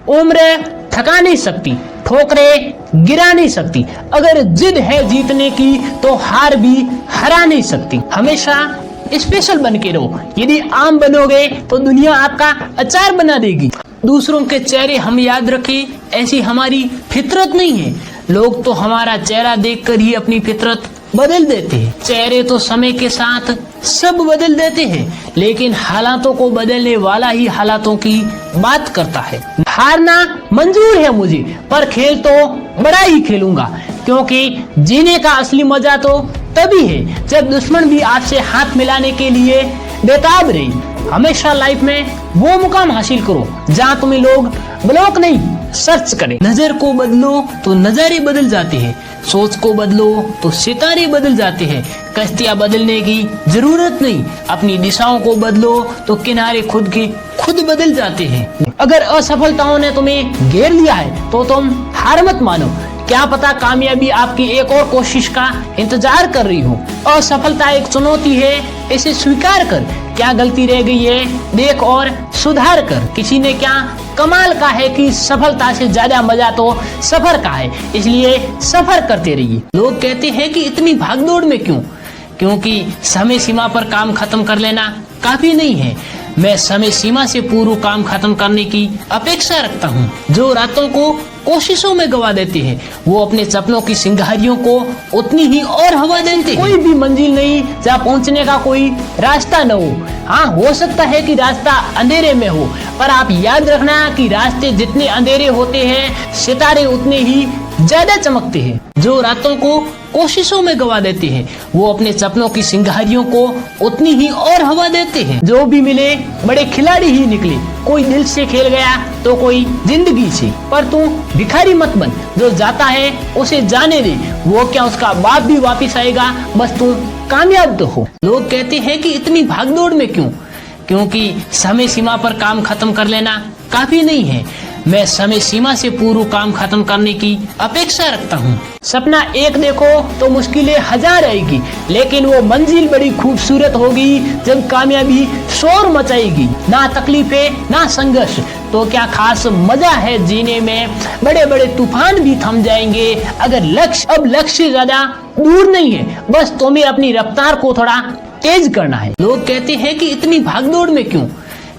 उम्र थका नहीं सकती, ठोकरें गिरा नहीं सकती। अगर जिद है जीतने की तो हार भी हरा नहीं सकती। हमेशा स्पेशल बन के रहो। यदि आम बनोगे तो दुनिया आपका अचार बना देगी। दूसरों के चेहरे हम याद रखें, ऐसी हमारी फितरत नहीं है। लोग तो हमारा चेहरा देखकर ही अपनी फितरत बदल देते हैं। चेहरे तो समय के साथ सब बदल देते हैं, लेकिन हालातों को बदलने वाला ही हालातों की बात करता है। हारना मंजूर है मुझे, पर खेल तो बड़ा ही खेलूंगा, क्योंकि जीने का असली मजा तो तभी है जब दुश्मन भी आपसे हाथ मिलाने के लिए बेताब रहे। हमेशा लाइफ में वो मुकाम हासिल करो जहाँ तुम्हें लोग ब्लॉक नहीं सर्च करें। नजर को बदलो तो नजारे बदल जाते हैं, सोच को बदलो तो सितारे बदल जाते हैं। कश्तियां बदलने की जरूरत नहीं, अपनी दिशाओं को बदलो तो किनारे खुद के खुद बदल जाते हैं। अगर असफलताओं ने तुम्हें घेर लिया है तो तुम हार मत मानो। क्या पता कामयाबी आपकी एक और कोशिश का इंतजार कर रही हो। असफलता एक चुनौती है, इसे स्वीकार कर। क्या गलती रह गई है देख और सुधार कर। किसी ने क्या कमाल का है कि सफलता से ज्यादा मजा तो सफर का है, इसलिए सफर करते रहिए। लोग कहते हैं कि इतनी भागदौड़ में क्यों? क्योंकि समय सीमा पर काम खत्म कर लेना काफी नहीं है। मैं समय सीमा से पूर्व काम खत्म करने की अपेक्षा रखता हूँ। जो रातों को कोशिशों में गवा देते हैं, वो अपने सपनों की चिंगारियों को उतनी ही और हवा देते हैं। कोई भी मंजिल नहीं जहाँ पहुँचने का कोई रास्ता न हो। हाँ, हो सकता है कि रास्ता अंधेरे में हो, पर आप याद रखना कि रास्ते जितने अंधेरे होते हैं, सितारे उतने ही ज्यादा चमकते हैं। जो रातों को कोशिशों में गवा देते हैं, वो अपने सपनों की चिंगारियों को उतनी ही और हवा देते हैं। जो भी मिले बड़े खिलाड़ी ही निकले। कोई दिल से खेल गया तो कोई जिंदगी से। पर तू भिखारी मत बन, जो जाता है उसे जाने दे। वो क्या उसका बाप भी वापिस आएगा, बस तू कामयाब तो हो। लोग कहते हैं कि इतनी भागदौड़ में क्यों? क्योंकि समय सीमा पर काम खत्म कर लेना काफी नहीं है। मैं समय सीमा से पूर्व काम खत्म करने की अपेक्षा रखता हूँ। सपना एक देखो तो मुश्किलें हजार आएगी, लेकिन वो मंजिल बड़ी खूबसूरत होगी जब कामयाबी शोर मचाएगी। ना तकलीफें ना संघर्ष तो क्या खास मजा है जीने में। बड़े बड़े तूफान भी थम जाएंगे अगर लक्ष्य ज्यादा दूर नहीं है, बस तुम्हें अपनी रफ्तार को थोड़ा तेज करना है। लोग कहते हैं कि इतनी भागदौड़ में क्यों?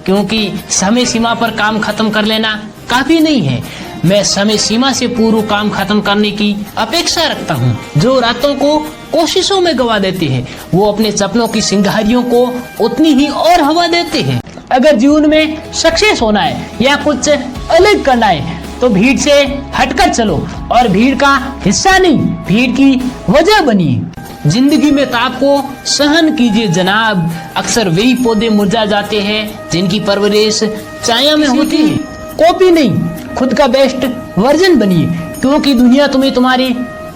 क्योंकि समय सीमा पर काम खत्म कर लेना काफी नहीं है। मैं समय सीमा से पूर्व काम खत्म करने की अपेक्षा रखता हूँ। जो रातों को कोशिशों में गवा देते हैं, वो अपने सपनों की चिंगारियों को उतनी ही और हवा देते हैं। अगर जीवन में सक्सेस होना है या कुछ अलग करना है तो भीड़ से हटकर चलो और भीड़ का हिस्सा नहीं, भीड़ की वजह बनिए। जिंदगी में ताप को सहन कीजिए जनाब। अक्सर वही पौधे मुरझा जाते हैं जिनकी परवरिश छाया में होती है। कॉपी नहीं, खुद का बेस्ट वर्जन बनिए, क्योंकि दुनिया तुम्हें तुम्हारे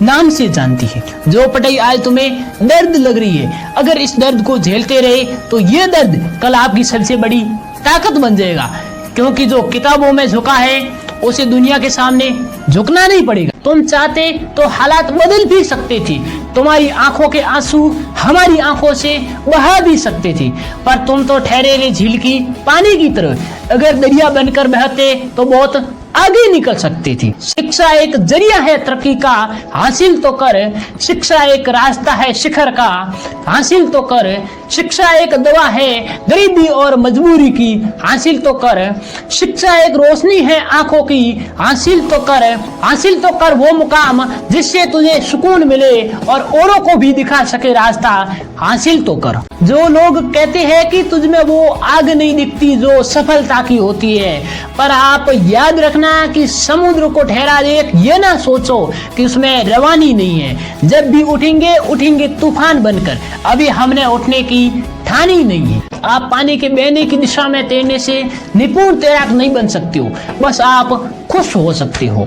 नाम से जानती है। जो पटाई आज तुम्हें दर्द लग रही है, अगर इस दर्द को झेलते रहे तो ये दर्द कल आपकी सबसे बड़ी ताकत बन जाएगा। क्योंकि जो किताबों में झुका है उसे दुनिया के सामने झुकना नहीं पड़ेगा। तुम चाहते तो हालात बदल भी सकते थे। तुम्हारी आंखों के आंसू हमारी आंखों से बहा भी सकते थे, पर तुम तो ठहरे रहे झील की पानी की तरह। अगर दरिया बनकर बहते तो बहुत आगे निकल सकती थी। शिक्षा एक जरिया है तरक्की का, हासिल तो कर। शिक्षा एक रास्ता है शिखर का, हासिल तो कर। शिक्षा एक दवा है गरीबी और मजबूरी की, हासिल तो कर। शिक्षा एक रोशनी है आंखों की, हासिल तो कर। हासिल तो कर वो मुकाम जिससे तुझे सुकून मिले और औरों को भी दिखा सके रास्ता, हासिल तो कर। जो लोग कहते हैं कि तुझमें वो आग नहीं दिखती जो सफलता की होती है, पर आप याद रखना कि समुद्र को ठहरा देख ये ना सोचो कि उसमें रवानी नहीं है। जब भी उठेंगे तूफान बनकर। अभी हमने उठने की ठानी नहीं है। आप पानी के बहने की दिशा में तैरने से निपुण तैराक नहीं बन सकते हो, बस आप खुश हो सकते हो।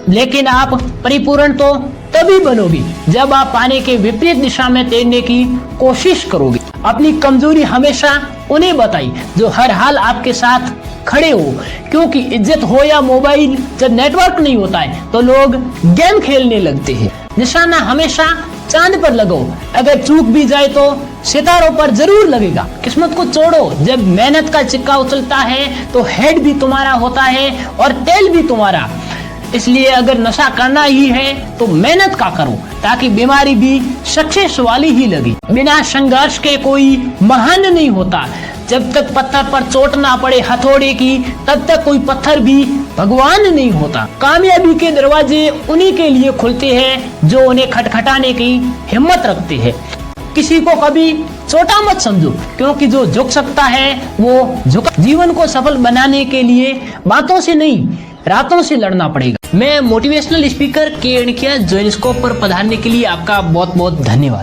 लेकिन आप परिपूर्ण तो तभी बनोगे जब आप पानी के विपरीत दिशा में तैरने की कोशिश करोगे। अपनी कमजोरी हमेशा उन्हें बताई जो हर हाल आपके साथ खड़े हो, क्योंकि इज्जत हो या मोबाइल, जब नेटवर्क नहीं होता है तो लोग गेम खेलने लगते हैं। निशाना हमेशा चांद पर लगाओ, अगर चूक भी जाए तो सितारों पर जरूर लगेगा। किस्मत को छोड़ो, जब मेहनत का सिक्का उछलता है तो हेड भी तुम्हारा होता है और टेल भी तुम्हारा। इसलिए अगर नशा करना ही है तो मेहनत का करो, ताकि बीमारी भी सक्सेस वाली ही लगे। बिना संघर्ष के कोई महान नहीं होता। जब तक पत्थर पर चोट ना पड़े हथौड़े की, तब तक कोई पत्थर भी भगवान नहीं होता। कामयाबी के दरवाजे उन्हीं के लिए खुलते हैं जो उन्हें खटखटाने की हिम्मत रखते हैं। किसी को कभी छोटा मत समझो, क्योंकि जो झुक सकता है वो झुका। जीवन को सफल बनाने के लिए बातों से नहीं, रातों से लड़ना पड़ेगा। मैं मोटिवेशनल स्पीकर के एणकिया जोइनस्कोप पर पधारने के लिए आपका बहुत बहुत धन्यवाद।